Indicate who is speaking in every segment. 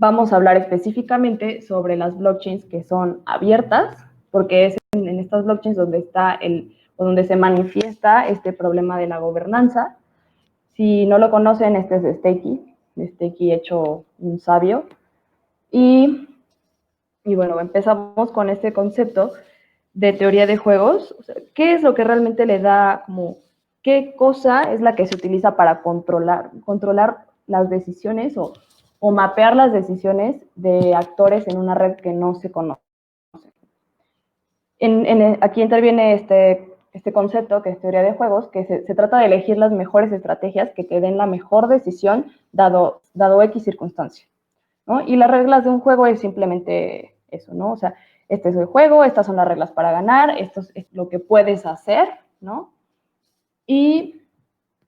Speaker 1: vamos a hablar específicamente sobre las blockchains que son abiertas, porque es en estas blockchains donde está donde se manifiesta este problema de la gobernanza. Si no lo conocen, este es de Stakey hecho un sabio. Y bueno, empezamos con este concepto de teoría de juegos. O sea, ¿qué es lo que realmente le da como, qué cosa es la que se utiliza para controlar las decisiones o mapear las decisiones de actores en una red que no se conoce? Aquí interviene este concepto que es teoría de juegos, que se trata de elegir las mejores estrategias que te den la mejor decisión dado X circunstancia, ¿no? Y las reglas de un juego es simplemente eso, ¿no? O sea, este es el juego, estas son las reglas para ganar, esto es lo que puedes hacer, ¿no? Y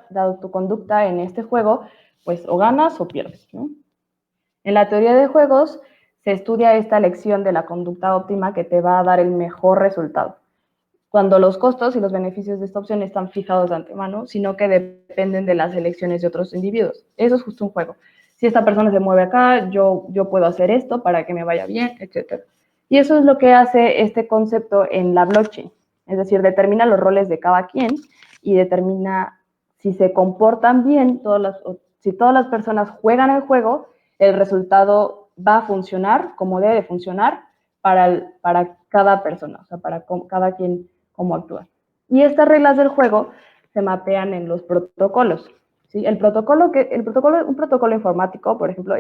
Speaker 1: dado tu conducta en este juego, pues o ganas o pierdes, ¿no? En la teoría de juegos se estudia esta elección de la conducta óptima que te va a dar el mejor resultado, cuando los costos y los beneficios de esta opción están fijados de antemano, sino que dependen de las elecciones de otros individuos. Eso es justo un juego. Si esta persona se mueve acá, yo puedo hacer esto para que me vaya bien, etc. Y eso es lo que hace este concepto en la blockchain. Es decir, determina los roles de cada quien y determina si se comportan bien, si todas las personas juegan el juego, el resultado va a funcionar como debe de funcionar para cada persona, o sea, para cada quien cómo actúa. Y estas reglas del juego se mapean en los protocolos, ¿sí? Un protocolo informático, por ejemplo,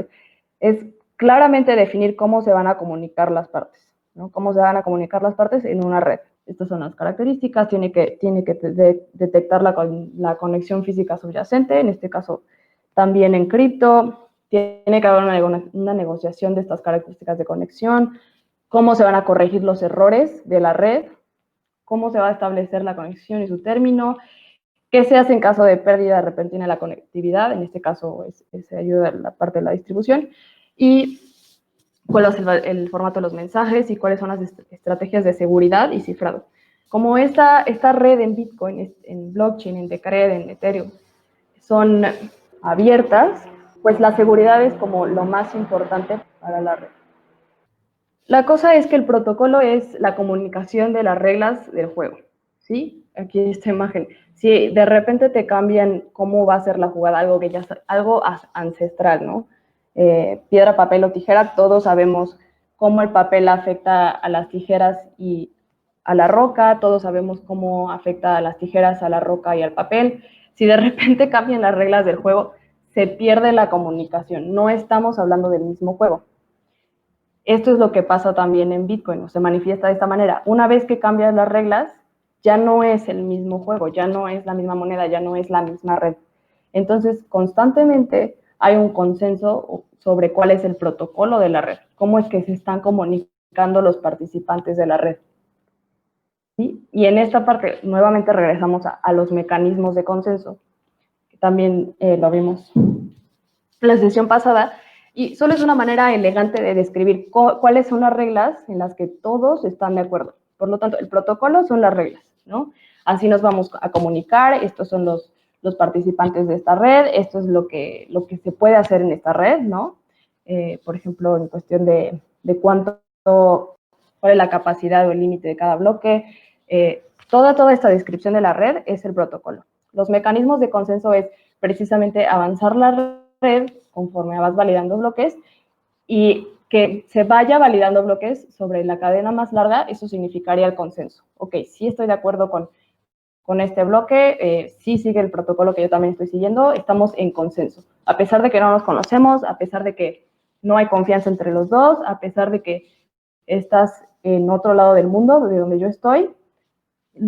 Speaker 1: es claramente definir cómo se van a comunicar las partes, ¿no? Cómo se van a comunicar las partes en una red. Estas son las características, tiene que detectar la conexión física subyacente, en este caso también en cripto, tiene que haber una negociación de estas características de conexión, cómo se van a corregir los errores de la red, cómo se va a establecer la conexión y su término, qué se hace en caso de pérdida repentina de la conectividad, en este caso se ayuda la parte de la distribución, y cuál es el formato de los mensajes y cuáles son las estrategias de seguridad y cifrado. Como esta red en Bitcoin, en blockchain, en Decred, en Ethereum, son abiertas, pues la seguridad es como lo más importante para la red. La cosa es que el protocolo es la comunicación de las reglas del juego, ¿sí? Aquí esta imagen. Si de repente te cambian cómo va a ser la jugada, algo ancestral, ¿no? Piedra, papel o tijera, todos sabemos cómo el papel afecta a las tijeras y a la roca, todos sabemos cómo afecta a las tijeras, a la roca y al papel. Si de repente cambian las reglas del juego, se pierde la comunicación. No estamos hablando del mismo juego. Esto es lo que pasa también en Bitcoin, o se manifiesta de esta manera. Una vez que cambias las reglas, ya no es el mismo juego, ya no es la misma moneda, ya no es la misma red. Entonces, constantemente hay un consenso sobre cuál es el protocolo de la red, cómo es que se están comunicando los participantes de la red. ¿Sí? Y en esta parte, nuevamente regresamos a los mecanismos de consenso, que también lo vimos en la sesión pasada, y solo es una manera elegante de describir cuáles son las reglas en las que todos están de acuerdo. Por lo tanto, el protocolo son las reglas, ¿no? Así nos vamos a comunicar, estos son los participantes de esta red, esto es lo que se puede hacer en esta red, ¿no? Por ejemplo, en cuestión de cuál es la capacidad o el límite de cada bloque. Toda esta descripción de la red es el protocolo. Los mecanismos de consenso es precisamente avanzar la red conforme vas validando bloques y que se vaya validando bloques sobre la cadena más larga, eso significaría el consenso. Ok, sí estoy de acuerdo con este bloque, sí sigue el protocolo que yo también estoy siguiendo, estamos en consenso. A pesar de que no nos conocemos, a pesar de que no hay confianza entre los dos, a pesar de que estás en otro lado del mundo, de donde yo estoy,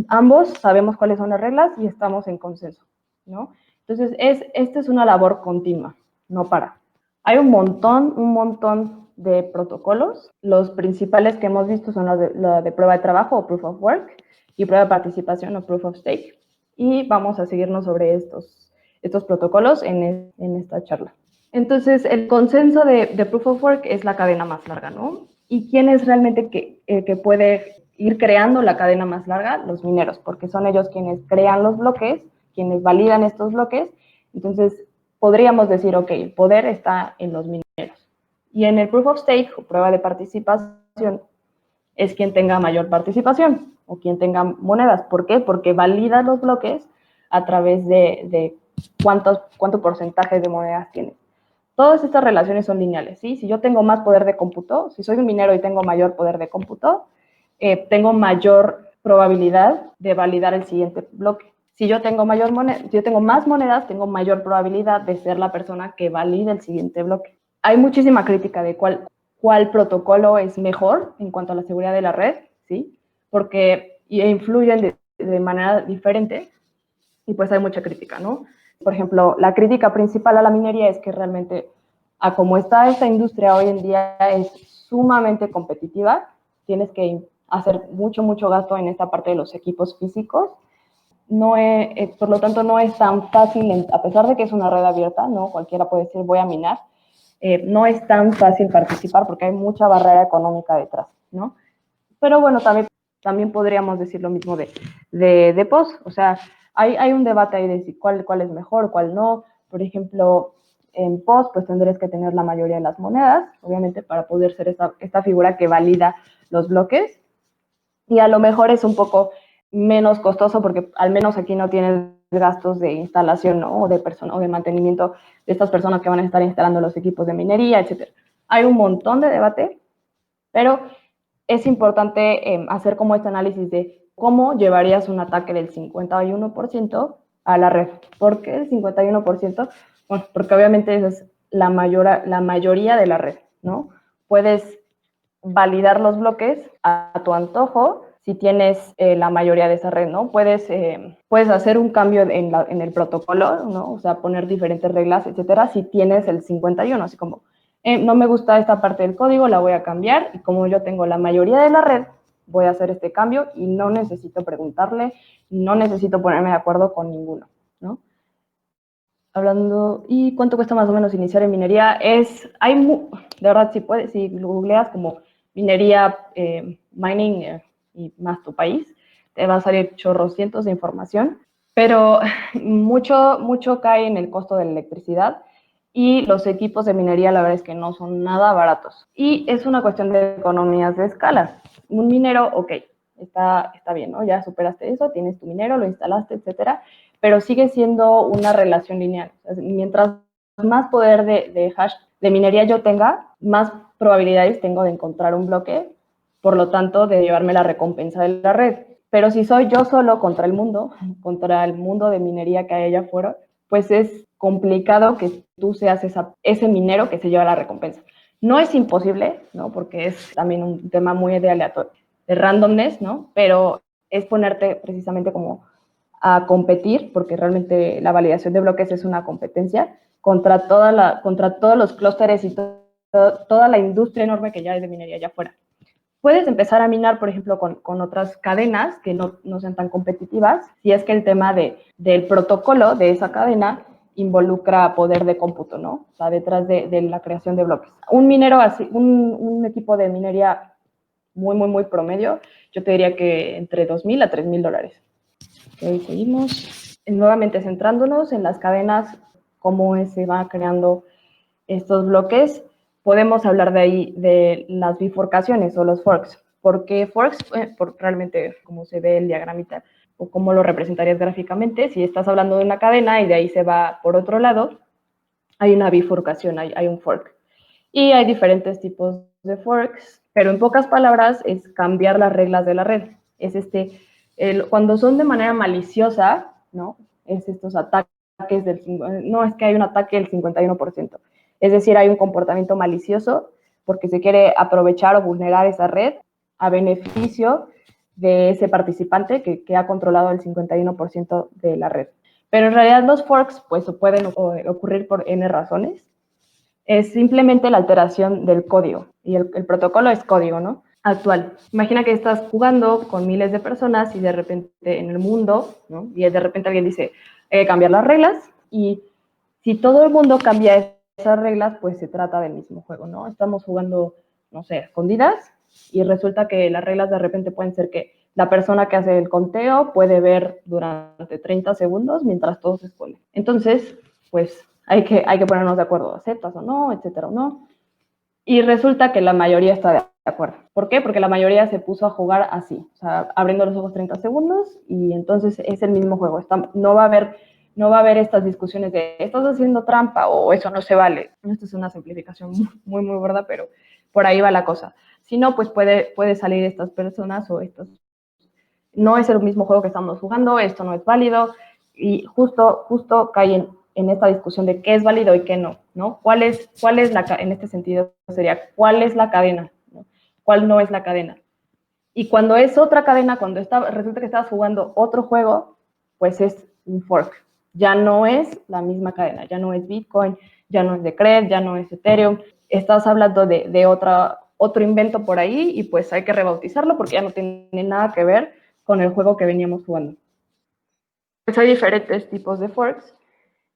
Speaker 1: ambos sabemos cuáles son las reglas y estamos en consenso, ¿no? Entonces, esta es una labor continua, no para. Hay un montón de protocolos. Los principales que hemos visto son la de prueba de trabajo o proof of work y prueba de participación o proof of stake. Y vamos a seguirnos sobre estos protocolos en esta charla. Entonces, el consenso de proof of work es la cadena más larga, ¿no? ¿Y quién es realmente que puede ir creando la cadena más larga? Los mineros, porque son ellos quienes crean los bloques, quienes validan estos bloques. Entonces, podríamos decir, ok, el poder está en los mineros. Y en el proof of stake, o prueba de participación, es quien tenga mayor participación o quien tenga monedas. ¿Por qué? Porque valida los bloques a través de cuánto porcentaje de monedas tiene. Todas estas relaciones son lineales, ¿sí? Si yo tengo más poder de cómputo, si soy un minero y tengo mayor poder de cómputo, tengo mayor probabilidad de validar el siguiente bloque. Si yo tengo más monedas, tengo mayor probabilidad de ser la persona que valide el siguiente bloque. Hay muchísima crítica de cuál protocolo es mejor en cuanto a la seguridad de la red, ¿sí? Porque influyen de manera diferente y pues hay mucha crítica, ¿no? Por ejemplo, la crítica principal a la minería es que realmente, a como está esta industria hoy en día, es sumamente competitiva. Tienes que hacer mucho gasto en esta parte de los equipos físicos. Por lo tanto, no es tan fácil, a pesar de que es una red abierta, ¿no? Cualquiera puede decir voy a minar, no es tan fácil participar porque hay mucha barrera económica detrás, ¿no? Pero bueno, también podríamos decir lo mismo de POS, o sea, hay un debate ahí de si cuál es mejor, cuál no. Por ejemplo, en POS, pues tendrías que tener la mayoría de las monedas, obviamente, para poder ser esta figura que valida los bloques. Y a lo mejor es un poco menos costoso porque al menos aquí no tienes gastos de instalación, ¿no? O de mantenimiento de estas personas que van a estar instalando los equipos de minería, etc. Hay un montón de debate, pero es importante hacer como este análisis de cómo llevarías un ataque del 51% a la red. ¿Por qué el 51%? Bueno, porque obviamente esa es la mayoría de la red, ¿no? Puedes validar los bloques a tu antojo si tienes la mayoría de esa red, ¿no? Puedes hacer un cambio en el protocolo, ¿no? O sea, poner diferentes reglas, etcétera, si tienes el 51, así como no me gusta esta parte del código, la voy a cambiar y como yo tengo la mayoría de la red, voy a hacer este cambio y no necesito preguntarle, no necesito ponerme de acuerdo con ninguno, ¿no? Hablando, ¿y cuánto cuesta más o menos iniciar en minería? De verdad, si googleas como minería, mining y más tu país, te va a salir chorrocientos de información, pero mucho cae en el costo de la electricidad y los equipos de minería la verdad es que no son nada baratos. Y es una cuestión de economías de escala. Un minero, ok, está bien, ¿no? Ya superaste eso, tienes tu minero, lo instalaste, etcétera, pero sigue siendo una relación lineal. Mientras más poder de hash de minería yo tenga, más probabilidades tengo de encontrar un bloque, por lo tanto, de llevarme la recompensa de la red. Pero si soy yo solo contra el mundo de minería que hay allá afuera, pues es complicado que tú seas ese minero que se lleva la recompensa. No es imposible, ¿no? Porque es también un tema muy de aleatorio, de randomness, ¿no? Pero es ponerte precisamente como a competir, porque realmente la validación de bloques es una competencia contra todos los clústeres y toda la industria enorme que ya hay de minería allá afuera. Puedes empezar a minar, por ejemplo, con otras cadenas que no sean tan competitivas, si es que el tema del protocolo de esa cadena involucra poder de cómputo, ¿no? O sea, detrás de la creación de bloques. Un minero así, un equipo de minería muy promedio, yo te diría que entre 2,000 a 3,000 dólares. Ok, seguimos. Nuevamente centrándonos en las cadenas, cómo se van creando estos bloques, podemos hablar de ahí de las bifurcaciones o los forks. ¿Por qué forks? Por realmente cómo se ve el diagramita o cómo lo representarías gráficamente. Si estás hablando de una cadena y de ahí se va por otro lado, hay una bifurcación, hay un fork. Y hay diferentes tipos de forks, pero en pocas palabras es cambiar las reglas de la red. Es cuando son de manera maliciosa, ¿no? Es estos ataques no es que hay un ataque del 51%. Es decir, hay un comportamiento malicioso porque se quiere aprovechar o vulnerar esa red a beneficio de ese participante que ha controlado el 51% de la red. Pero en realidad los forks pues pueden ocurrir por N razones. Es simplemente la alteración del código y el protocolo es código, ¿no? Actual. Imagina que estás jugando con miles de personas y de repente en el mundo, ¿no? Y de repente alguien dice, hay que cambiar las reglas y si todo el mundo cambia esas reglas, pues se trata del mismo juego, ¿no? Estamos jugando, no sé, escondidas y resulta que las reglas de repente pueden ser que la persona que hace el conteo puede ver durante 30 segundos mientras todos se esconden. Entonces, pues hay que ponernos de acuerdo, aceptas o no, etcétera o no. Y resulta que la mayoría está de acuerdo. ¿Por qué? Porque la mayoría se puso a jugar así, o sea, abriendo los ojos 30 segundos y entonces es el mismo juego. No va a haber estas discusiones de estás haciendo trampa o eso no se vale. Esto es una simplificación muy, muy gorda, pero por ahí va la cosa. Si no, pues puede salir estas personas o estos. No es el mismo juego que estamos jugando, esto no es válido y justo caen en esta discusión de qué es válido y qué no, ¿no? ¿Cuál es en este sentido sería, cuál es la cadena? ¿No? ¿Cuál no es la cadena? Y cuando es otra cadena, cuando resulta que estabas jugando otro juego, pues es un fork. Ya no es la misma cadena, ya no es Bitcoin, ya no es Decred, ya no es Ethereum. Estás hablando de otro invento por ahí y pues hay que rebautizarlo porque ya no tiene nada que ver con el juego que veníamos jugando. Pues hay diferentes tipos de forks.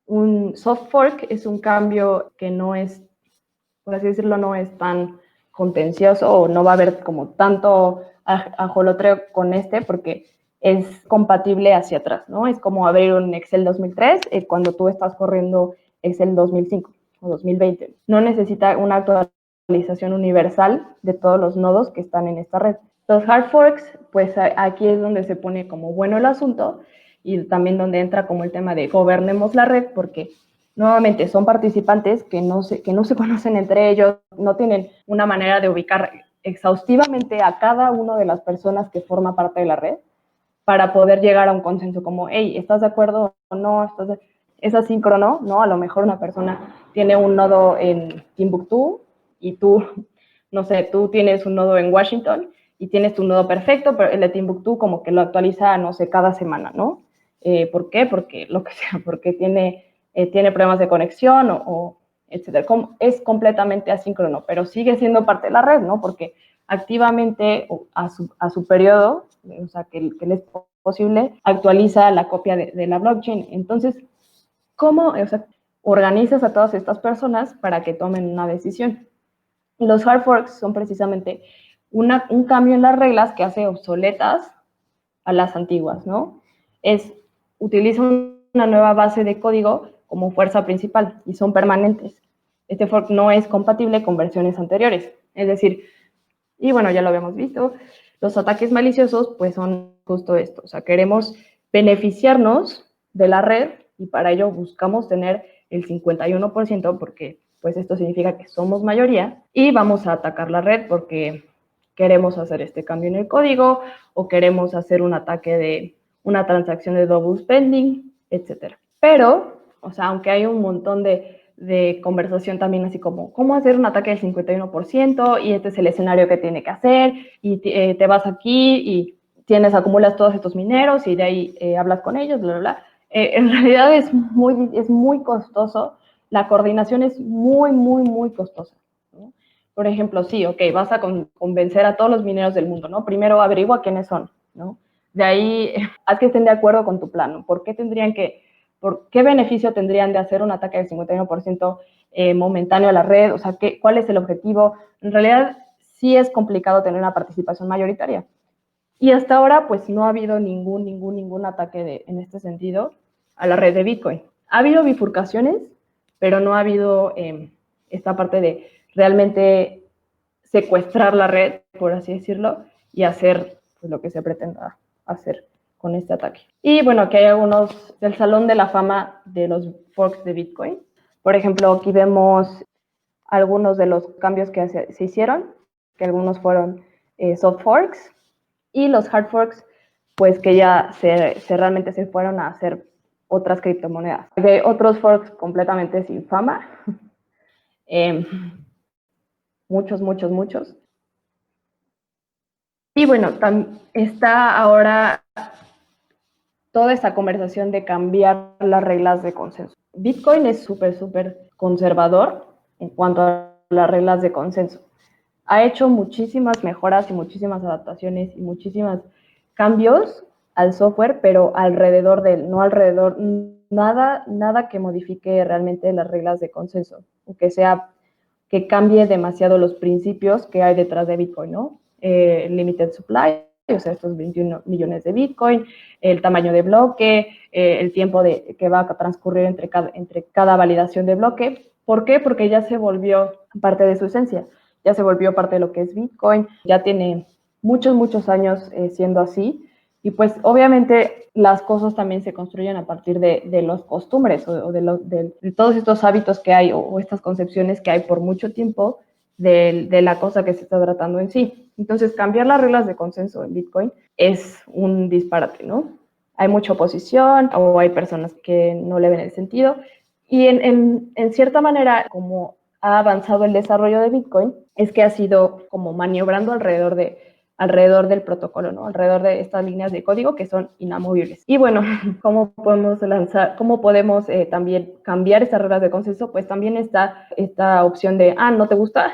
Speaker 1: Un soft fork es un cambio que no es, por así decirlo, no es tan contencioso o no va a haber como tanto ajolotreo con porque es compatible hacia atrás, ¿no? Es como abrir un Excel 2003 cuando tú estás corriendo Excel 2005 o 2020. No necesita una actualización universal de todos los nodos que están en esta red. Los hard forks, pues aquí es donde se pone como bueno el asunto y también donde entra como el tema de gobernemos la red, porque nuevamente son participantes que no se conocen entre ellos, no tienen una manera de ubicar exhaustivamente a cada una de las personas que forma parte de la red para poder llegar a un consenso como, hey, ¿estás de acuerdo o no? Es asíncrono, ¿no? A lo mejor una persona tiene un nodo en Timbuktu y tú, no sé, tú tienes un nodo en Washington y tienes tu nodo perfecto, pero el de Timbuktu como que lo actualiza, no sé, cada semana, ¿no? ¿Por qué? Porque lo que sea, porque tiene problemas de conexión o etcétera. Es completamente asíncrono, pero sigue siendo parte de la red, ¿no? Porque activamente a su periodo, o sea, que le es posible, actualiza la copia de la blockchain. Entonces, ¿cómo organizas a todas estas personas para que tomen una decisión? Los hard forks son precisamente un cambio en las reglas que hace obsoletas a las antiguas, ¿no? Utiliza una nueva base de código como fuerza principal y son permanentes. Este fork no es compatible con versiones anteriores. Es decir, y bueno, ya lo habíamos visto, los ataques maliciosos pues son justo esto. O sea, queremos beneficiarnos de la red y para ello buscamos tener el 51% porque pues esto significa que somos mayoría y vamos a atacar la red porque queremos hacer este cambio en el código o queremos hacer un ataque de una transacción de double spending, etcétera. Pero, o sea, aunque hay un montón de conversación también así como cómo hacer un ataque del 51% y este es el escenario que tiene que hacer y te vas aquí y acumulas todos estos mineros y de ahí hablas con ellos, bla, bla, bla. En realidad es muy costoso, la coordinación es muy, muy, muy costosa, ¿no? Por ejemplo, sí, ok, vas a convencer a todos los mineros del mundo, ¿no? Primero averigua quiénes son, ¿no? De ahí, haz que estén de acuerdo con tu plan, ¿no? ¿Por qué beneficio tendrían de hacer un ataque del 51% momentáneo a la red? O sea, ¿cuál es el objetivo? En realidad, sí es complicado tener una participación mayoritaria. Y hasta ahora, pues no ha habido ningún ataque en este sentido a la red de Bitcoin. Ha habido bifurcaciones, pero no ha habido esta parte de realmente secuestrar la red, por así decirlo, y hacer pues, lo que se pretenda hacer con este ataque. Y bueno, aquí hay algunos del Salón de la Fama de los forks de Bitcoin. Por ejemplo, aquí vemos algunos de los cambios que se hicieron, que algunos fueron soft forks, y los hard forks, pues que ya realmente se fueron a hacer otras criptomonedas. Hay otros forks completamente sin fama, muchos. Y bueno, está ahora toda esta conversación de cambiar las reglas de consenso. Bitcoin es súper conservador en cuanto a las reglas de consenso. Ha hecho muchísimas mejoras y muchísimas adaptaciones y muchísimos cambios al software, pero alrededor de él, no alrededor, nada que modifique realmente las reglas de consenso, o que cambie demasiado los principios que hay detrás de Bitcoin, ¿no? Limited supply, o sea, estos 21 millones de Bitcoin, el tamaño de bloque, el tiempo que va a transcurrir entre cada validación de bloque. ¿Por qué? Porque ya se volvió parte de su esencia. ya se volvió parte de lo que es Bitcoin, ya tiene muchos años siendo así. Y pues obviamente las cosas también se construyen a partir de las costumbres o de todos estos hábitos que hay o estas concepciones que hay por mucho tiempo de la cosa que se está tratando en sí. Entonces, cambiar las reglas de consenso en Bitcoin es un disparate, ¿no? Hay mucha oposición o hay personas que no le ven el sentido. Y en cierta manera, como ha avanzado el desarrollo de Bitcoin, es que ha sido como maniobrando alrededor del protocolo, ¿no? Alrededor de estas líneas de código que son inamovibles. Y bueno, ¿cómo podemos también cambiar estas reglas de consenso? Pues también está esta opción de, ¿no te gusta?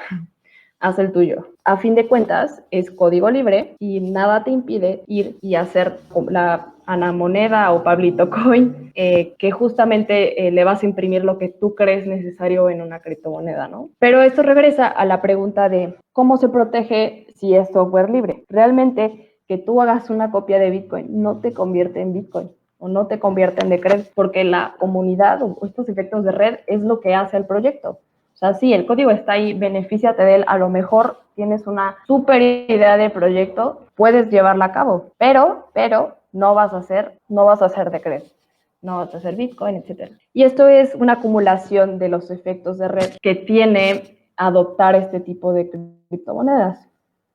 Speaker 1: Haz el tuyo. A fin de cuentas, es código libre y nada te impide ir y hacer la anamoneda o Pablito Coin, que justamente le vas a imprimir lo que tú crees necesario en una criptomoneda, ¿no? Pero esto regresa a la pregunta de cómo se protege si es software libre. Realmente, que tú hagas una copia de Bitcoin no te convierte en Bitcoin o no te convierte en Decred, porque la comunidad o estos efectos de red es lo que hace el proyecto. O sea, sí, el código está ahí, benefíciate de él, a lo mejor tienes una súper idea de proyecto, puedes llevarla a cabo, pero no vas a hacer Decred, no vas a hacer Bitcoin, etc. Y esto es una acumulación de los efectos de red que tiene adoptar este tipo de criptomonedas.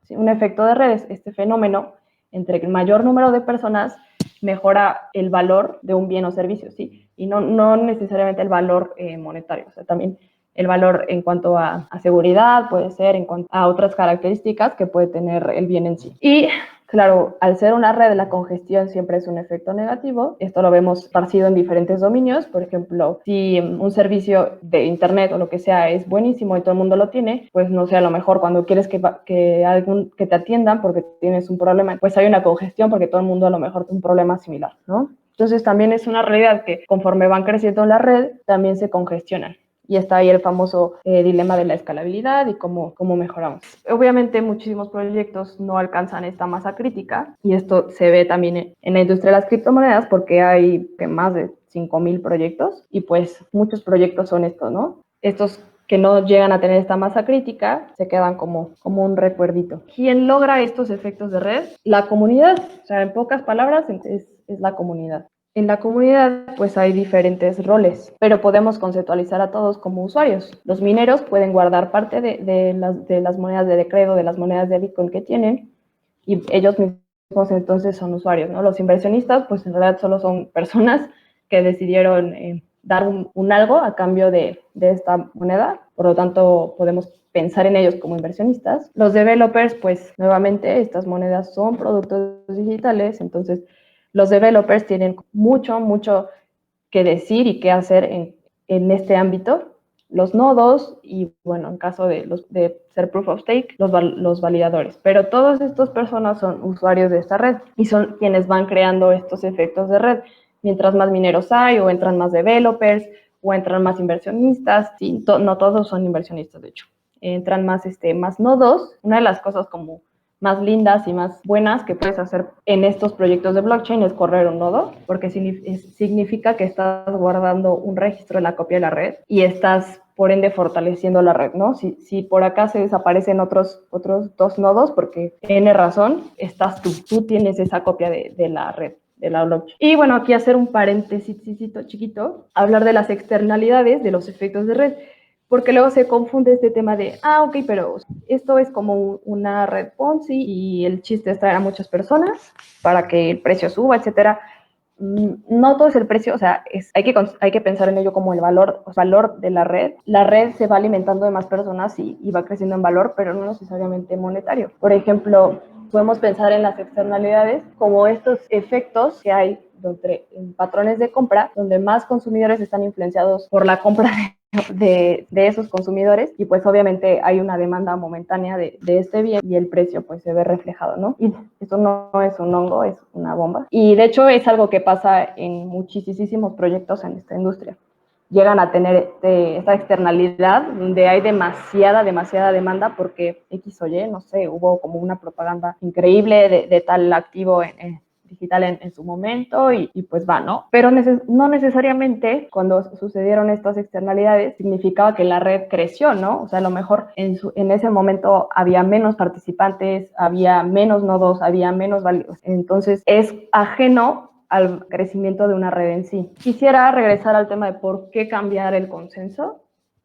Speaker 1: ¿Sí? Un efecto de red es este fenómeno entre el mayor número de personas mejora el valor de un bien o servicio, ¿sí? Y no necesariamente el valor monetario, o sea, también el valor en cuanto a seguridad, puede ser en cuanto a otras características que puede tener el bien en sí. Y claro, al ser una red, la congestión siempre es un efecto negativo. Esto lo vemos esparcido en diferentes dominios. Por ejemplo, si un servicio de internet o lo que sea es buenísimo y todo el mundo lo tiene, pues no sé, a lo mejor cuando quieres que te atiendan porque tienes un problema, pues hay una congestión porque todo el mundo a lo mejor tiene un problema similar, ¿no? Entonces también es una realidad que conforme van creciendo en la red, también se congestionan. Y está ahí el famoso dilema de la escalabilidad y cómo mejoramos. Obviamente muchísimos proyectos no alcanzan esta masa crítica y esto se ve también en la industria de las criptomonedas porque hay más de 5,000 proyectos y pues muchos proyectos son estos, ¿no? Estos que no llegan a tener esta masa crítica se quedan como un recuerdito. ¿Quién logra estos efectos de red? La comunidad. O sea, en pocas palabras es la comunidad. En la comunidad, pues hay diferentes roles, pero podemos conceptualizar a todos como usuarios. Los mineros pueden guardar parte de las monedas de Decred, de las monedas de Bitcoin que tienen, y ellos mismos entonces son usuarios, ¿no? Los inversionistas, pues en realidad solo son personas que decidieron dar un algo a cambio de esta moneda, por lo tanto podemos pensar en ellos como inversionistas. Los developers, pues nuevamente estas monedas son productos digitales, entonces los developers tienen mucho que decir y que hacer en este ámbito. Los nodos y, bueno, en caso de ser proof of stake, los validadores. Pero todas estas personas son usuarios de esta red y son quienes van creando estos efectos de red. Mientras más mineros hay o entran más developers o entran más inversionistas, sí, no todos son inversionistas, de hecho. Entran más nodos. Una de las cosas como más lindas y más buenas que puedes hacer en estos proyectos de blockchain es correr un nodo, porque significa que estás guardando un registro de la copia de la red y estás, por ende, fortaleciendo la red, ¿no? Si por acá se desaparecen otros 2 nodos, porque N razón, estás tú tienes esa copia de la red, de la blockchain. Y bueno, aquí hacer un paréntesis chiquito, hablar de las externalidades de los efectos de red, porque luego se confunde este tema de, ok, pero esto es como una red Ponzi y el chiste es traer a muchas personas para que el precio suba, etcétera. No todo es el precio, o sea, hay que pensar en ello como el valor de la red. La red se va alimentando de más personas y va creciendo en valor, pero no necesariamente monetario. Por ejemplo, podemos pensar en las externalidades como estos efectos que hay en patrones de compra, donde más consumidores están influenciados por la compra de esos consumidores y pues obviamente hay una demanda momentánea de este bien y el precio pues se ve reflejado, ¿no? Y esto no es un hongo, es una bomba. Y de hecho es algo que pasa en muchísimos proyectos en esta industria. Llegan a tener esta externalidad donde hay demasiada demanda porque X o Y, no sé, hubo como una propaganda increíble de tal activo digital en su momento y pues va, ¿no? Pero no necesariamente cuando sucedieron estas externalidades significaba que la red creció, ¿no? O sea, a lo mejor en ese momento había menos participantes, había menos nodos, había menos valios. Entonces, es ajeno al crecimiento de una red en sí. Quisiera regresar al tema de por qué cambiar el consenso.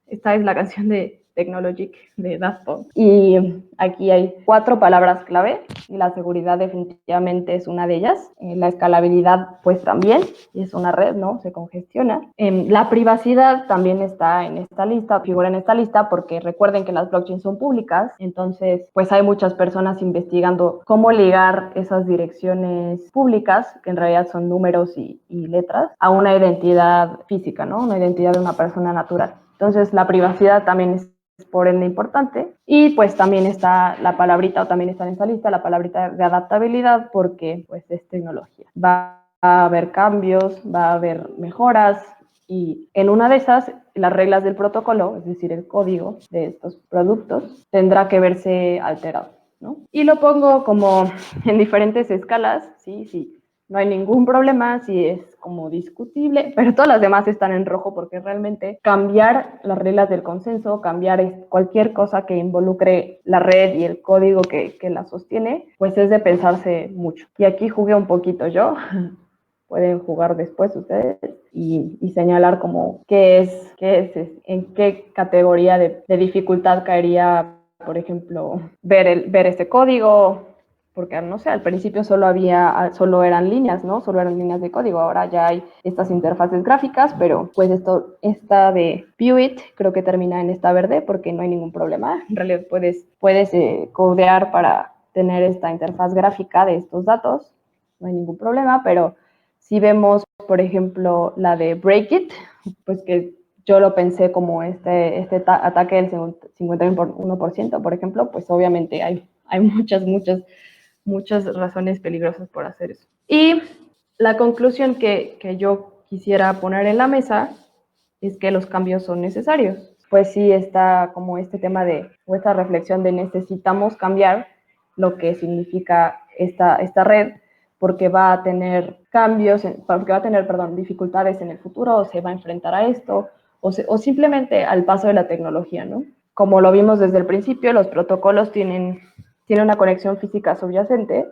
Speaker 1: Esta es la canción de Technologic de Daft Punk. Y aquí hay 4 palabras clave y la seguridad definitivamente es una de ellas. La escalabilidad pues también, y es una red, ¿no? Se congestiona. La privacidad también está en esta lista, figura en esta lista porque recuerden que las blockchains son públicas, entonces pues hay muchas personas investigando cómo ligar esas direcciones públicas, que en realidad son números y letras, a una identidad física, ¿no? Una identidad de una persona natural. Entonces la privacidad también es por ende importante. Y pues también está la palabrita, o también está en esta lista, la palabrita de adaptabilidad, porque pues es tecnología. Va a haber cambios, va a haber mejoras, y en una de esas, las reglas del protocolo, es decir, el código de estos productos, tendrá que verse alterado, ¿no? Y lo pongo como en diferentes escalas, sí. No hay ningún problema, si es como discutible, pero todas las demás están en rojo porque realmente cambiar las reglas del consenso, cambiar cualquier cosa que involucre la red y el código que la sostiene, pues es de pensarse mucho. Y aquí jugué un poquito yo, pueden jugar después ustedes y señalar como qué es, en qué categoría de dificultad caería, por ejemplo, ver este código, porque no sé, al principio solo eran líneas, ¿no? Solo eran líneas de código. Ahora ya hay estas interfaces gráficas, pero pues esta de Vue.it creo que termina en esta verde porque no hay ningún problema. En realidad puedes codear para tener esta interfaz gráfica de estos datos, no hay ningún problema, pero si vemos, por ejemplo, la de Breakit, pues que yo lo pensé como este ataque del 51%, por ejemplo, pues obviamente hay muchas razones peligrosas por hacer eso. Y la conclusión que yo quisiera poner en la mesa es que los cambios son necesarios. Pues sí está como este tema o esta reflexión de necesitamos cambiar lo que significa esta red, porque va a tener dificultades en el futuro, o se va a enfrentar a esto, o simplemente al paso de la tecnología, ¿no? Como lo vimos desde el principio, los protocolos tienen una conexión física subyacente,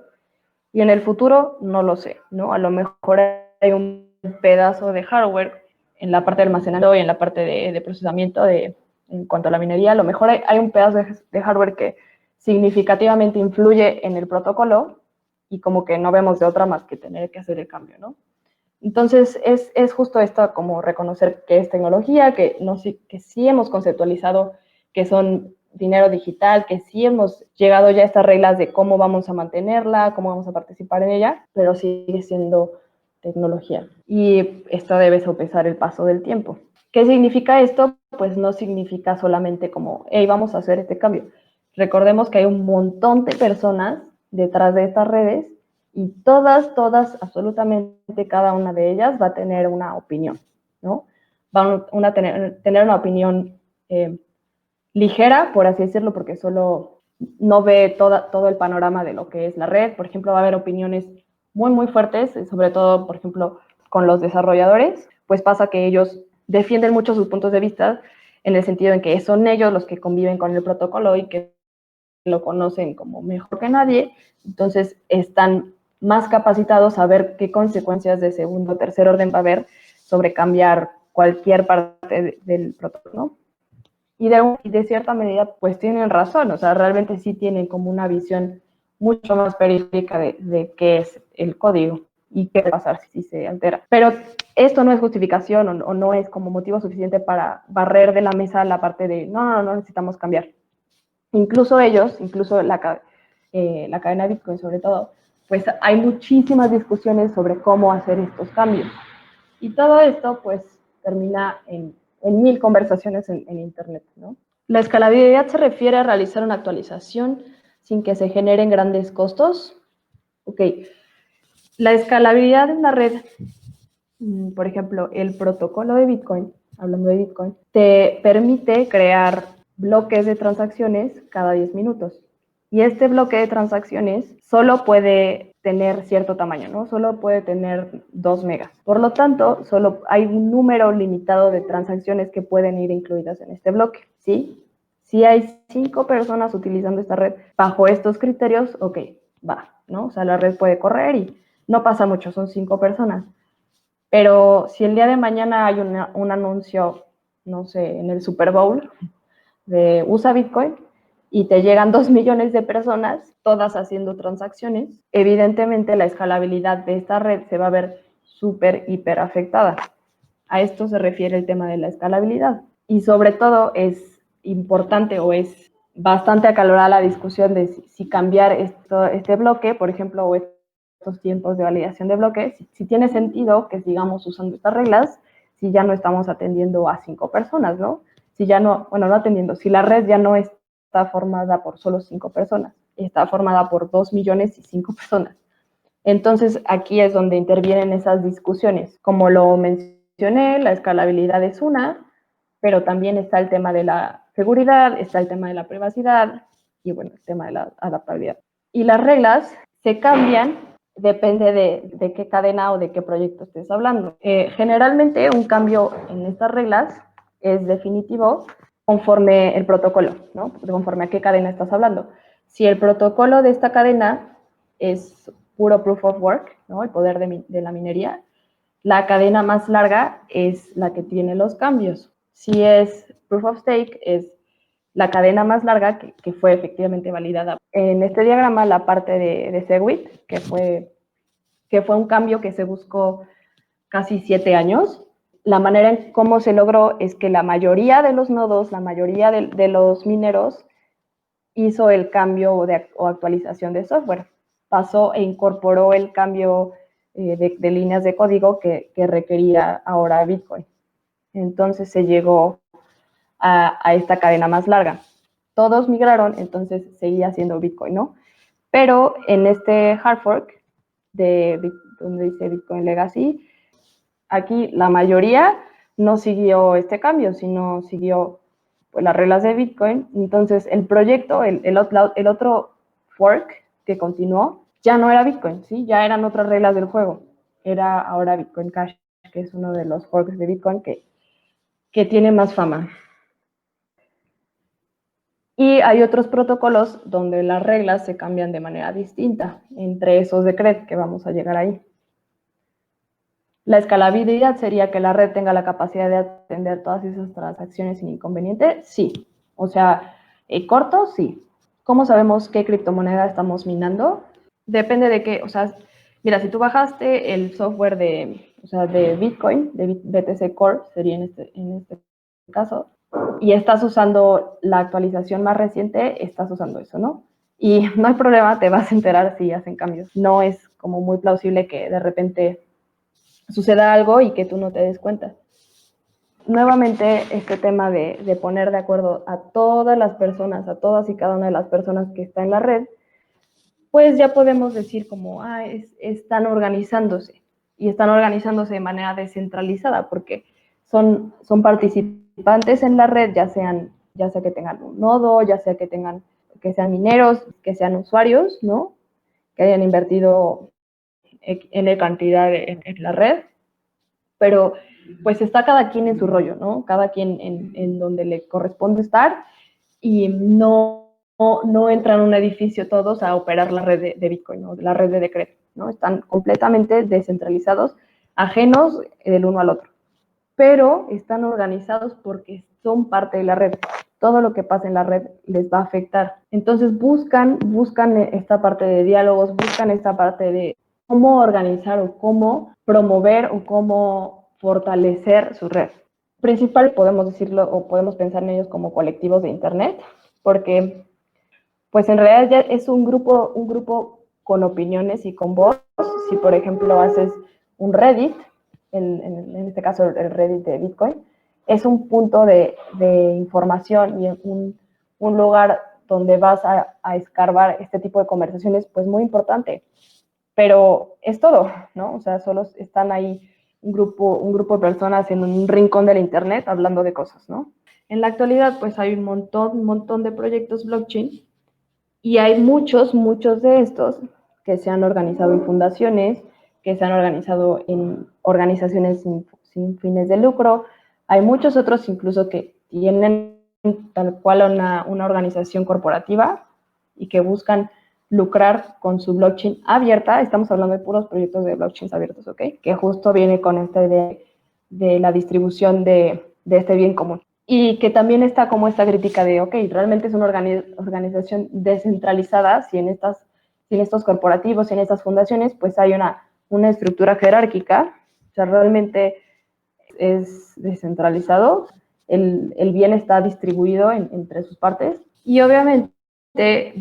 Speaker 1: y en el futuro no lo sé, ¿no? A lo mejor hay un pedazo de hardware en la parte de almacenamiento y en la parte de procesamiento en cuanto a la minería, a lo mejor hay un pedazo de hardware que significativamente influye en el protocolo y como que no vemos de otra más que tener que hacer el cambio, ¿no? Entonces, es justo esto, como reconocer que es tecnología, que sí hemos conceptualizado que son dinero digital, que sí hemos llegado ya a estas reglas de cómo vamos a mantenerla, cómo vamos a participar en ella, pero sigue siendo tecnología. Y esto debe sopesar el paso del tiempo. ¿Qué significa esto? Pues no significa solamente como, hey, vamos a hacer este cambio. Recordemos que hay un montón de personas detrás de estas redes y todas, absolutamente cada una de ellas va a tener una opinión, ¿no? Van a tener una opinión ligera, por así decirlo, porque solo no ve todo el panorama de lo que es la red. Por ejemplo, va a haber opiniones muy fuertes, sobre todo, por ejemplo, con los desarrolladores, pues pasa que ellos defienden mucho sus puntos de vista en el sentido en que son ellos los que conviven con el protocolo y que lo conocen como mejor que nadie, entonces están más capacitados a ver qué consecuencias de segundo o tercer orden va a haber sobre cambiar cualquier parte del protocolo, ¿no? Y de cierta medida, pues tienen razón, o sea, realmente sí tienen como una visión mucho más periférica de qué es el código y qué va a pasar si se altera. Pero esto no es justificación o no es como motivo suficiente para barrer de la mesa la parte de no necesitamos cambiar. Incluso ellos, la cadena Bitcoin sobre todo, pues hay muchísimas discusiones sobre cómo hacer estos cambios. Y todo esto pues termina en 1000 conversaciones en Internet, ¿no? La escalabilidad se refiere a realizar una actualización sin que se generen grandes costos. Ok, la escalabilidad en la red, por ejemplo, el protocolo de Bitcoin, hablando de Bitcoin, te permite crear bloques de transacciones cada 10 minutos. Y este bloque de transacciones solo puede tener cierto tamaño, ¿no? Solo puede tener 2 megas. Por lo tanto, solo hay un número limitado de transacciones que pueden ir incluidas en este bloque, ¿sí? Si hay 5 personas utilizando esta red bajo estos criterios, ok, va, ¿no? O sea, la red puede correr y no pasa mucho, son 5 personas. Pero si el día de mañana hay un anuncio, no sé, en el Super Bowl de usa Bitcoin y te llegan 2 millones de personas, todas haciendo transacciones, evidentemente la escalabilidad de esta red se va a ver súper, hiper afectada. A esto se refiere el tema de la escalabilidad. Y sobre todo es importante o es bastante acalorada la discusión de si cambiar este bloque, por ejemplo, o estos tiempos de validación de bloques, si tiene sentido que sigamos usando estas reglas si ya no estamos atendiendo a 5 personas, ¿no? Si ya no, bueno, no atendiendo, si la red ya no está formada por solo 5 personas, está formada por 2 millones y 5 personas. Entonces, aquí es donde intervienen esas discusiones. Como lo mencioné, la escalabilidad es una, pero también está el tema de la seguridad, está el tema de la privacidad y, bueno, el tema de la adaptabilidad. Y las reglas se cambian, depende de qué cadena o de qué proyecto estés hablando. Generalmente, un cambio en estas reglas es definitivo conforme el protocolo, ¿no? Conforme a qué cadena estás hablando. Si el protocolo de esta cadena es puro proof of work, ¿no? El poder de la minería, la cadena más larga es la que tiene los cambios. Si es proof of stake, es la cadena más larga que fue efectivamente validada. En este diagrama, la parte de Segwit, que fue un cambio que se buscó casi 7 años, la manera en cómo se logró es que la mayoría de los nodos, la mayoría de los mineros, hizo el cambio o actualización de software. Pasó e incorporó el cambio de líneas de código que requería ahora Bitcoin. Entonces se llegó a esta cadena más larga. Todos migraron, entonces seguía siendo Bitcoin, ¿no? Pero en este hard fork, donde dice Bitcoin Legacy, aquí la mayoría no siguió este cambio, sino siguió pues, las reglas de Bitcoin. Entonces, el proyecto, el otro fork que continuó, ya no era Bitcoin, ¿sí? Ya eran otras reglas del juego. Era ahora Bitcoin Cash, que es uno de los forks de Bitcoin que tiene más fama. Y hay otros protocolos donde las reglas se cambian de manera distinta, entre esos de CRED, que vamos a llegar ahí. La escalabilidad sería que la red tenga la capacidad de atender todas esas transacciones sin inconveniente, sí. O sea, corto, sí. ¿Cómo sabemos qué criptomoneda estamos minando? Depende de qué, o sea, mira, si tú bajaste el software de Bitcoin, de BTC Core, sería en este caso, y estás usando la actualización más reciente, estás usando eso, ¿no? Y no hay problema, te vas a enterar si hacen cambios. No es como muy plausible que de repente suceda algo y que tú no te des cuenta. Nuevamente, este tema de poner de acuerdo a todas las personas, a todas y cada una de las personas que está en la red, pues ya podemos decir como, están organizándose y están organizándose de manera descentralizada porque son participantes en la red, ya sea que tengan un nodo, ya sea que sean mineros, que sean usuarios, ¿no? Que hayan invertido en cantidad en la red, pero pues está cada quien en su rollo, ¿no? Cada quien en donde le corresponde estar y no entran en un edificio todos a operar la red de Bitcoin, ¿no? La red de Decred, ¿no? Están completamente descentralizados, ajenos del uno al otro, pero están organizados porque son parte de la red. Todo lo que pasa en la red les va a afectar. Entonces buscan esta parte de diálogos, buscan esta parte de cómo organizar o cómo promover o cómo fortalecer su red. Principal, podemos decirlo o podemos pensar en ellos como colectivos de Internet, porque pues en realidad ya es un grupo con opiniones y con voz. Si por ejemplo haces un Reddit, en este caso el Reddit de Bitcoin, es un punto de información y un lugar donde vas a escarbar este tipo de conversaciones, pues muy importante. Pero es todo, ¿no? O sea, solo están ahí un grupo de personas en un rincón del Internet hablando de cosas, ¿no? En la actualidad, pues hay un montón de proyectos blockchain Y hay muchos de estos que se han organizado en fundaciones, que se han organizado en organizaciones sin fines de lucro. Hay muchos otros incluso que tienen tal cual una organización corporativa y que buscan lucrar con su blockchain abierta. Estamos hablando de puros proyectos de blockchains abiertos, ¿ok? Que justo viene con esta idea de la distribución de este bien común. Y que también está como esta crítica de, ok, realmente es una organización descentralizada, si en estos corporativos, si en estas fundaciones, pues hay una estructura jerárquica, o sea, realmente es descentralizado, el bien está distribuido entre sus partes y obviamente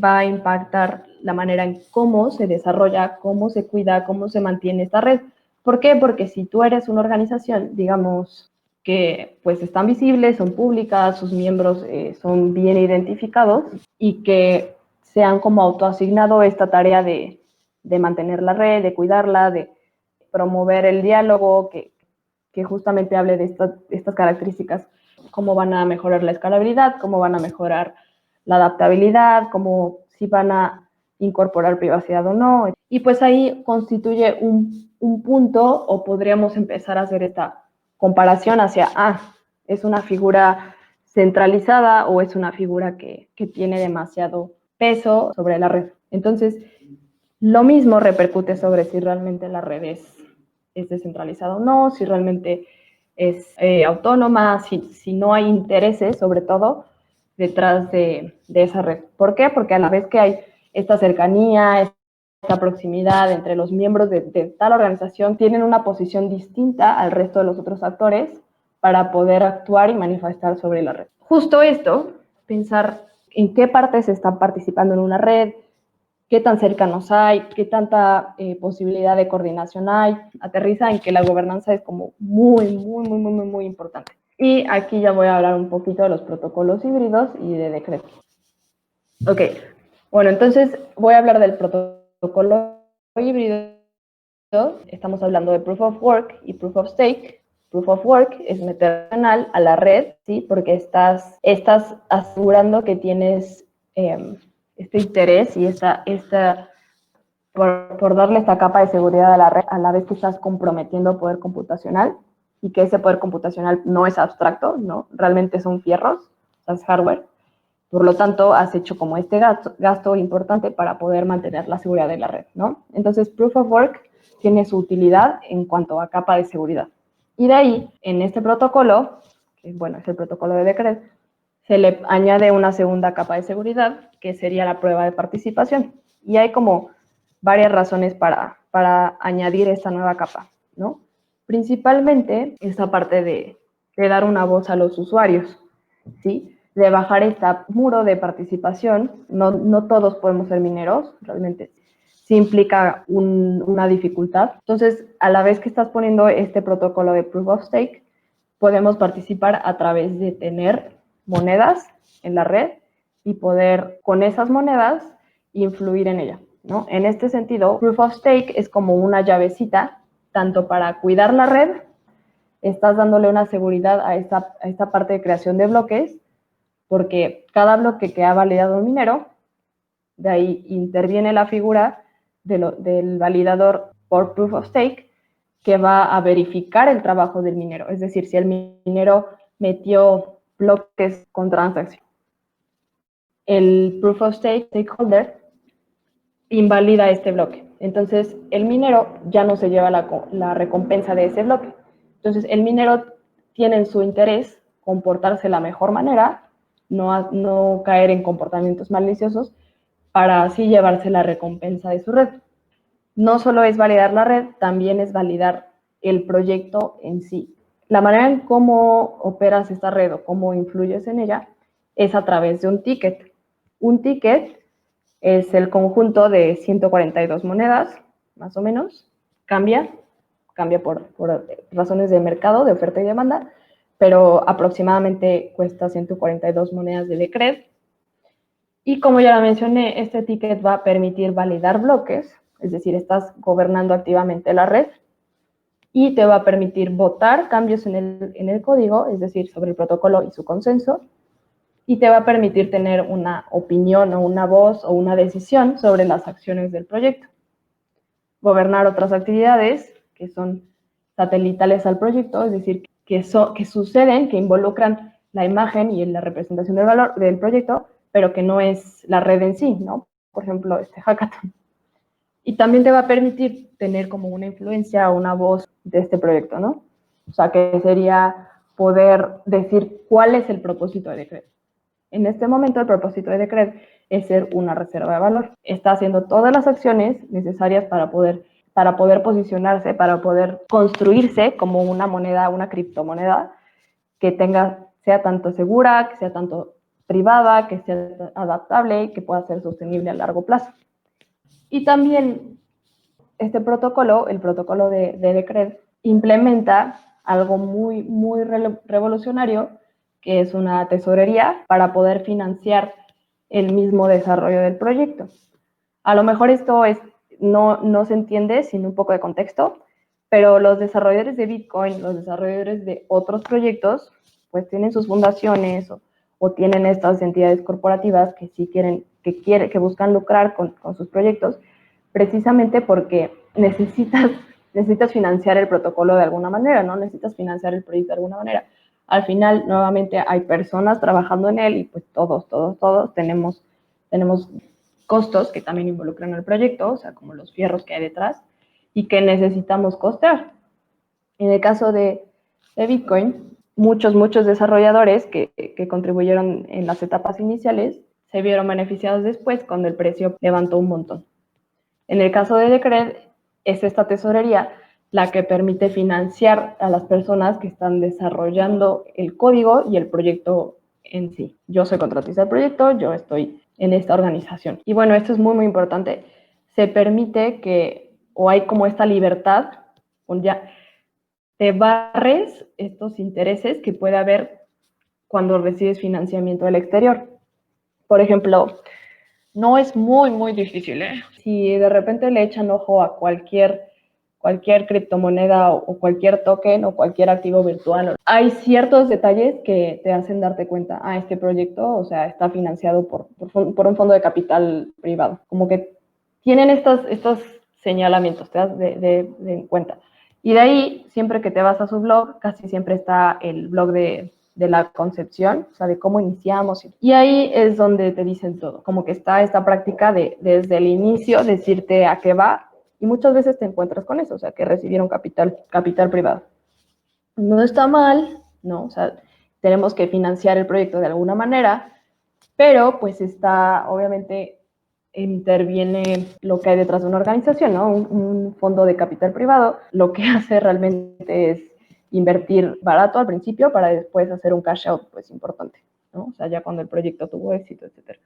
Speaker 1: va a impactar la manera en cómo se desarrolla, cómo se cuida, cómo se mantiene esta red. ¿Por qué? Porque si tú eres una organización, digamos, que pues están visibles, son públicas, sus miembros son bien identificados y que se han como autoasignado esta tarea de mantener la red, de cuidarla, de promover el diálogo, que justamente hable de estas características, cómo van a mejorar la escalabilidad, cómo van a mejorar la adaptabilidad, cómo si van a incorporar privacidad o no. Y pues ahí constituye un punto o podríamos empezar a hacer esta comparación hacia, es una figura centralizada o es una figura que tiene demasiado peso sobre la red. Entonces, lo mismo repercute sobre si realmente la red es descentralizada o no, si realmente es autónoma, si no hay intereses, sobre todo, detrás de esa red. ¿Por qué? Porque a la vez que hay esta cercanía, esta proximidad entre los miembros de tal organización, tienen una posición distinta al resto de los otros actores para poder actuar y manifestar sobre la red. Justo esto, pensar en qué partes están participando en una red, qué tan cercanos hay, qué tanta posibilidad de coordinación hay, aterriza en que la gobernanza es como muy importante. Y aquí ya voy a hablar un poquito de los protocolos híbridos y de decretos. Ok, bueno, entonces voy a hablar del protocolo híbrido. Estamos hablando de Proof of Work y Proof of Stake. Proof of Work es meter a la red, ¿sí? Porque estás asegurando que tienes este interés y por darle esta capa de seguridad a la red, a la vez que estás comprometiendo poder computacional y que ese poder computacional no es abstracto, ¿no? Realmente son fierros, o sea, es hardware. Por lo tanto, has hecho como este gasto importante para poder mantener la seguridad de la red, ¿no? Entonces, Proof of Work tiene su utilidad en cuanto a capa de seguridad. Y de ahí, en este protocolo, que bueno, es el protocolo de Decred, se le añade una segunda capa de seguridad, que sería la prueba de participación. Y hay como varias razones para añadir esta nueva capa, ¿no? Principalmente esta parte de dar una voz a los usuarios, ¿sí? De bajar este muro de participación. No todos podemos ser mineros, realmente sí implica una dificultad. Entonces, a la vez que estás poniendo este protocolo de Proof of Stake, podemos participar a través de tener monedas en la red y poder con esas monedas influir en ella, ¿no? En este sentido, Proof of Stake es como una llavecita, tanto para cuidar la red, estás dándole una seguridad a esta parte de creación de bloques, porque cada bloque que ha validado un minero, de ahí interviene la figura del validador por Proof of Stake, que va a verificar el trabajo del minero. Es decir, si el minero metió bloques con transacción, el Proof of Stake stakeholder invalida este bloque. Entonces, el minero ya no se lleva la recompensa de ese bloque. Entonces, el minero tiene en su interés comportarse de la mejor manera, no caer en comportamientos maliciosos, para así llevarse la recompensa de su red. No solo es validar la red, también es validar el proyecto en sí. La manera en cómo operas esta red o cómo influyes en ella es a través de un ticket. Un ticket es el conjunto de 142 monedas, más o menos. Cambia por razones de mercado, de oferta y demanda, pero aproximadamente cuesta 142 monedas de Decred. Y como ya lo mencioné, este ticket va a permitir validar bloques, es decir, estás gobernando activamente la red, y te va a permitir votar cambios en el código, es decir, sobre el protocolo y su consenso, y te va a permitir tener una opinión o una voz o una decisión sobre las acciones del proyecto. Gobernar otras actividades que son satelitales al proyecto, es decir, que suceden, que involucran la imagen y la representación del valor del proyecto, pero que no es la red en sí, ¿no? Por ejemplo, este hackathon. Y también te va a permitir tener como una influencia o una voz de este proyecto, ¿no? O sea, que sería poder decir cuál es el propósito de Decred. En este momento el propósito de Decred es ser una reserva de valor. Está haciendo todas las acciones necesarias para poder posicionarse, para poder construirse como una moneda, una criptomoneda que sea tanto segura, que sea tanto privada, que sea adaptable y que pueda ser sostenible a largo plazo. Y también este protocolo, el protocolo de Decred, implementa algo muy revolucionario, que es una tesorería para poder financiar el mismo desarrollo del proyecto. A lo mejor esto no se entiende sin un poco de contexto, pero los desarrolladores de Bitcoin, los desarrolladores de otros proyectos, pues tienen sus fundaciones o tienen estas entidades corporativas que sí que buscan lucrar con sus proyectos, precisamente porque necesitas financiar el protocolo de alguna manera, ¿no? Necesitas financiar el proyecto de alguna manera. Al final, nuevamente, hay personas trabajando en él y pues todos tenemos costos que también involucran el proyecto, o sea, como los fierros que hay detrás y que necesitamos costear. En el caso de Bitcoin, muchos desarrolladores que contribuyeron en las etapas iniciales se vieron beneficiados después cuando el precio levantó un montón. En el caso de Decred, es esta tesorería la que permite financiar a las personas que están desarrollando el código y el proyecto en sí. Yo soy contratista del proyecto, yo estoy en esta organización. Y bueno, esto es muy importante. Se permite o hay como esta libertad, ya te barres estos intereses que puede haber cuando recibes financiamiento del exterior. Por ejemplo, no es muy difícil, ¿eh? Si de repente le echan ojo a cualquier criptomoneda o cualquier token o cualquier activo virtual, hay ciertos detalles que te hacen darte cuenta, este proyecto, o sea, está financiado por un fondo de capital privado. Como que tienen estos señalamientos, te das de cuenta. Y de ahí, siempre que te vas a su blog, casi siempre está el blog de la concepción, o sea, de cómo iniciamos. Y ahí es donde te dicen todo, como que está esta práctica de desde el inicio decirte a qué va, y muchas veces te encuentras con eso, o sea, que recibieron capital privado. No está mal, ¿no? O sea, tenemos que financiar el proyecto de alguna manera, pero pues obviamente interviene lo que hay detrás de una organización, ¿no? Un fondo de capital privado, lo que hace realmente es invertir barato al principio para después hacer un cash out, pues importante, ¿no? O sea, ya cuando el proyecto tuvo éxito, etcétera.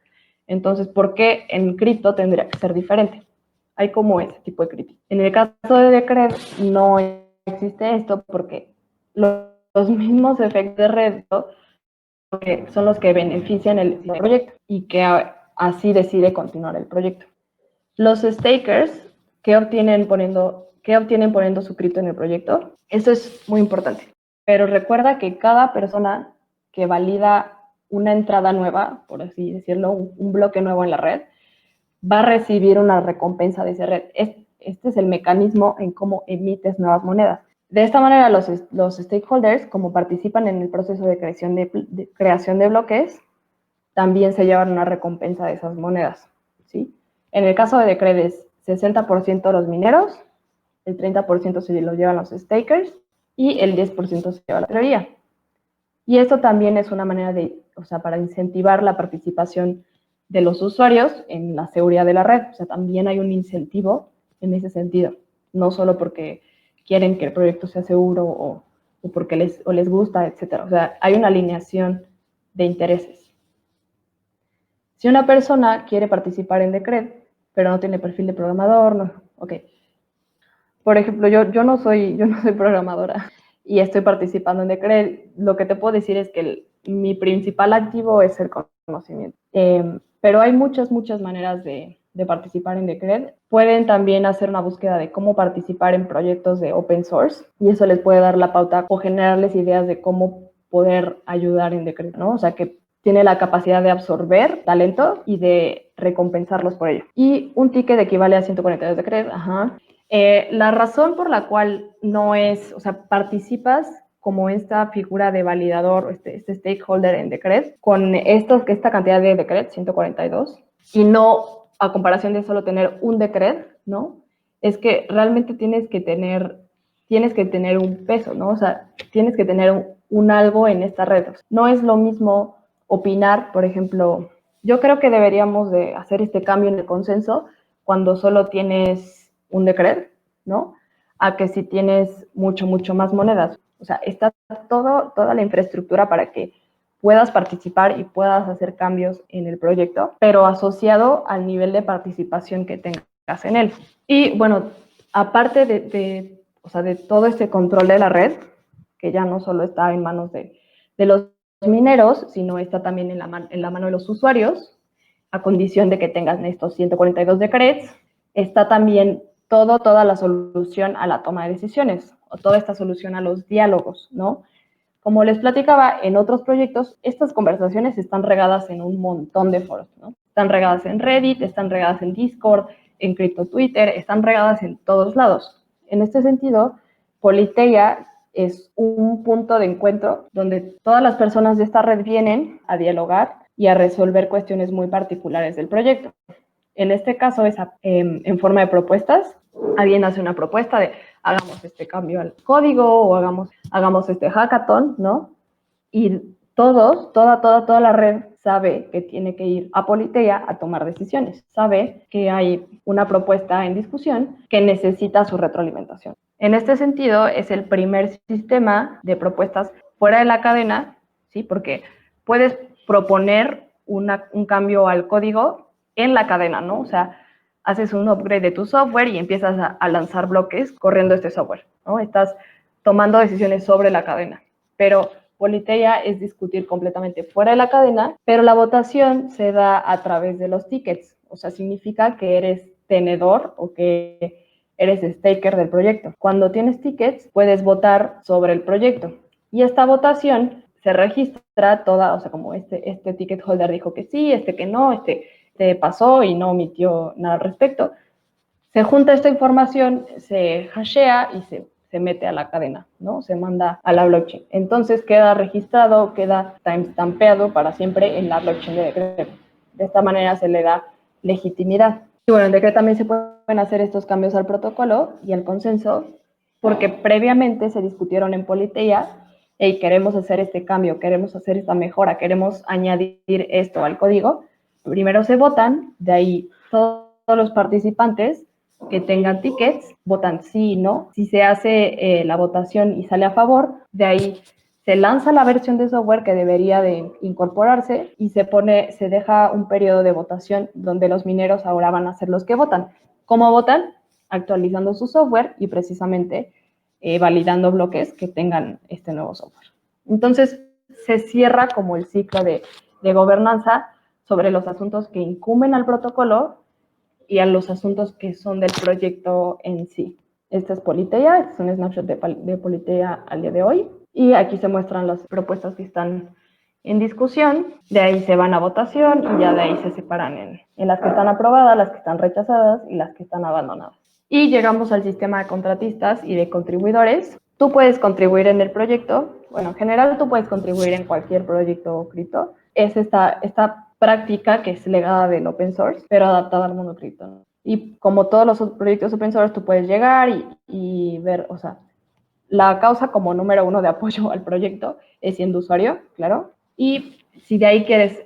Speaker 1: Entonces, ¿por qué en cripto tendría que ser diferente? Hay como ese tipo de crítica. En el caso de Decred no existe esto porque los mismos efectos de red son los que benefician el proyecto y que así decide continuar el proyecto. Los stakers, ¿qué obtienen poniendo su cripto en el proyecto? Eso es muy importante. Pero recuerda que cada persona que valida una entrada nueva, por así decirlo, un bloque nuevo en la red, va a recibir una recompensa de esa red. Este es el mecanismo en cómo emites nuevas monedas. De esta manera, los stakeholders, como participan en el proceso de creación de bloques, también se llevan una recompensa de esas monedas, ¿sí? En el caso de Decred es 60% los mineros, el 30% se lo llevan los stakers y el 10% se lleva la teoría. Y esto también es una manera para incentivar la participación de los usuarios en la seguridad de la red. O sea, también hay un incentivo en ese sentido, no solo porque quieren que el proyecto sea seguro o porque les gusta, etcétera. O sea, hay una alineación de intereses. Si una persona quiere participar en Decred, pero no tiene perfil de programador, no, ok. Por ejemplo, yo no soy programadora y estoy participando en Decred. Lo que te puedo decir es que mi principal activo es el conocimiento. Pero hay muchas maneras de participar en Decred. Pueden también hacer una búsqueda de cómo participar en proyectos de open source y eso les puede dar la pauta o generarles ideas de cómo poder ayudar en Decred, ¿no? O sea, que tiene la capacidad de absorber talento y de recompensarlos por ello. Y un ticket equivale a 142 de cred. La razón por la cual no es, o sea, participas como esta figura de validador, este stakeholder en Decred, con esta cantidad de Decred, 142, y no a comparación de solo tener un Decred, ¿no? Es que realmente tienes que tener un peso, ¿no? O sea, tienes que tener un algo en esta red. No es lo mismo opinar, por ejemplo, yo creo que deberíamos de hacer este cambio en el consenso cuando solo tienes un Decred, ¿no? A que si tienes mucho más monedas. O sea, está toda la infraestructura para que puedas participar y puedas hacer cambios en el proyecto, pero asociado al nivel de participación que tengas en él. Y bueno, aparte de todo este control de la red, que ya no solo está en manos de los mineros, sino está también en la mano de los usuarios, a condición de que tengan estos 142 decrets, está también toda la solución a la toma de decisiones, o toda esta solución a los diálogos, ¿no? Como les platicaba, en otros proyectos, estas conversaciones están regadas en un montón de foros, ¿no? Están regadas en Reddit, están regadas en Discord, en Crypto Twitter, están regadas en todos lados. En este sentido, Politeia es un punto de encuentro donde todas las personas de esta red vienen a dialogar y a resolver cuestiones muy particulares del proyecto. En este caso es en forma de propuestas. Alguien hace una propuesta de hagamos este cambio al código o hagamos este hackathon, ¿no? Y toda la red sabe que tiene que ir a Politeia a tomar decisiones. Sabe que hay una propuesta en discusión que necesita su retroalimentación. En este sentido, es el primer sistema de propuestas fuera de la cadena, ¿sí? Porque puedes proponer un cambio al código en la cadena, ¿no? O sea, haces un upgrade de tu software y empiezas a lanzar bloques corriendo este software, ¿no? Estás tomando decisiones sobre la cadena. Pero Politeia es discutir completamente fuera de la cadena, pero la votación se da a través de los tickets. O sea, significa que eres tenedor o que eres staker del proyecto. Cuando tienes tickets, puedes votar sobre el proyecto. Y esta votación se registra toda, o sea, como este ticket holder dijo que sí, que no, este pasó y no omitió nada al respecto. Se junta esta información, se hashea y se mete a la cadena, ¿no? Se manda a la blockchain. Entonces queda registrado, queda timestampeado para siempre en la blockchain de Decred. De esta manera se le da legitimidad. Y bueno, en Decred también se pueden hacer estos cambios al protocolo y al consenso, porque previamente se discutieron en Politeia, hey, queremos hacer este cambio, queremos hacer esta mejora, queremos añadir esto al código. Primero se votan, de ahí todos los participantes que tengan tickets votan sí y no. Si se hace la votación y sale a favor, de ahí se lanza la versión de software que debería de incorporarse y se deja un periodo de votación donde los mineros ahora van a ser los que votan. ¿Cómo votan? Actualizando su software y precisamente validando bloques que tengan este nuevo software. Entonces, se cierra como el ciclo de gobernanza sobre los asuntos que incumben al protocolo y a los asuntos que son del proyecto en sí. Esta es Politeia, este es un snapshot de Politeia al día de hoy. Y aquí se muestran las propuestas que están en discusión. De ahí se van a votación y ya de ahí se separan en las que están aprobadas, las que están rechazadas y las que están abandonadas. Y llegamos al sistema de contratistas y de contribuidores. Tú puedes contribuir en el proyecto. Bueno, en general tú puedes contribuir en cualquier proyecto cripto. Es esta práctica que es legada del open source, pero adaptada al mundo cripto, ¿no? Y como todos los proyectos open source, tú puedes llegar y ver, o sea, la causa como número uno de apoyo al proyecto es siendo usuario, claro. Y si de ahí quieres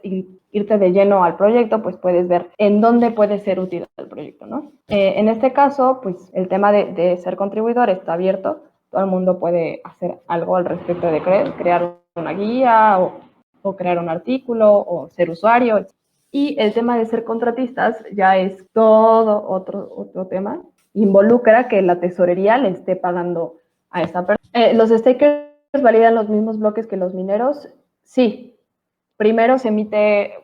Speaker 1: irte de lleno al proyecto, pues puedes ver en dónde puede ser útil el proyecto, ¿no? En este caso, pues el tema de ser contribuidor está abierto. Todo el mundo puede hacer algo al respecto de crear una guía o crear un artículo o ser usuario. Y el tema de ser contratistas ya es todo otro tema. Involucra que la tesorería le esté pagando a esa persona. ¿Los stakers validan los mismos bloques que los mineros? Sí. Primero se emite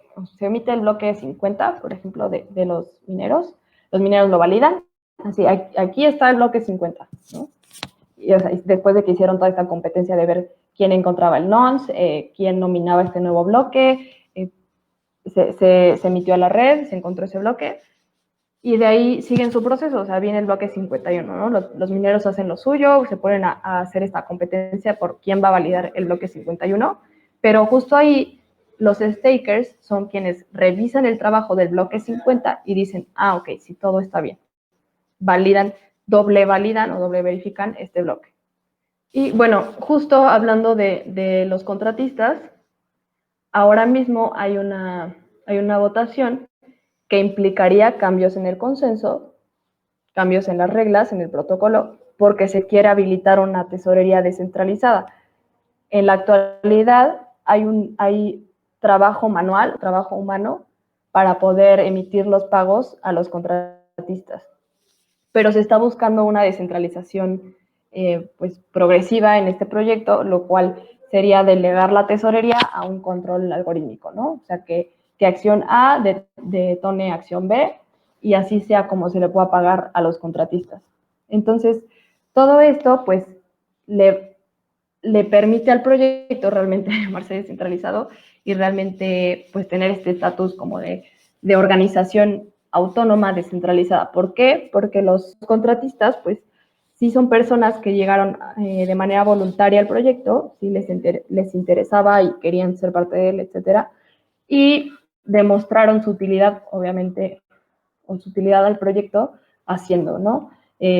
Speaker 1: el bloque 50, por ejemplo, de los mineros. Los mineros lo validan. Así, aquí está el bloque 50, ¿no? Y, o sea, después de que hicieron toda esta competencia de ver quién encontraba el nonce, quién nominaba este nuevo bloque, se emitió a la red, se encontró ese bloque, y de ahí siguen su proceso, o sea, viene el bloque 51, ¿no? Los mineros hacen lo suyo, se ponen a hacer esta competencia por quién va a validar el bloque 51, pero justo ahí los stakers son quienes revisan el trabajo del bloque 50 y dicen, ah, ok, si todo está bien. Validan o doble verifican este bloque. Y bueno, justo hablando de los contratistas, ahora mismo hay una votación que implicaría cambios en el consenso, cambios en las reglas, en el protocolo, porque se quiere habilitar una tesorería descentralizada. En la actualidad hay trabajo manual, trabajo humano, para poder emitir los pagos a los contratistas. Pero se está buscando una descentralización pues, progresiva en este proyecto, lo cual sería delegar la tesorería a un control algorítmico, ¿no? O sea, que acción A detone acción B y así sea como se le pueda pagar a los contratistas. Entonces, todo esto, pues, le permite al proyecto realmente llamarse descentralizado y realmente, pues, tener este estatus como de organización autónoma descentralizada. ¿Por qué? Porque los contratistas, pues, sí son personas que llegaron de manera voluntaria al proyecto, sí les interesaba y querían ser parte de él, etcétera, y demostraron su utilidad, obviamente, o su utilidad al proyecto haciendo, ¿no?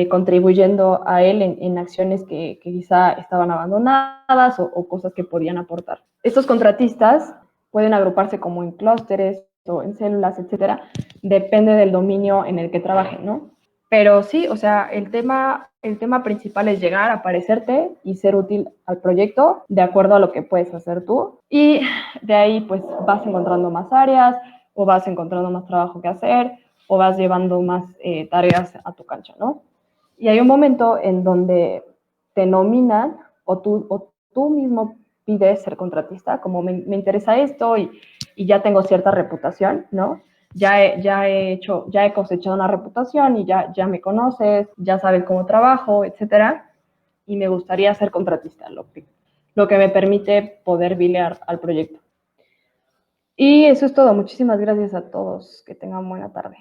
Speaker 1: Contribuyendo a él en acciones que quizá estaban abandonadas o cosas que podían aportar. Estos contratistas pueden agruparse como en clústeres o en células, etcétera, depende del dominio en el que trabajen, ¿no? Pero sí, o sea, el tema principal es llegar, aparecerte y ser útil al proyecto de acuerdo a lo que puedes hacer tú. Y de ahí pues vas encontrando más áreas o vas encontrando más trabajo que hacer o vas llevando más tareas a tu cancha, ¿no? Y hay un momento en donde te nominan o tú mismo pides ser contratista, como me interesa esto y ya tengo cierta reputación, ¿no? Ya he cosechado una reputación y ya me conoces, ya sabes cómo trabajo, etcétera, y me gustaría ser contratista, lo que me permite poder bilear al proyecto. Y eso es todo. Muchísimas gracias a todos. Que tengan buena tarde.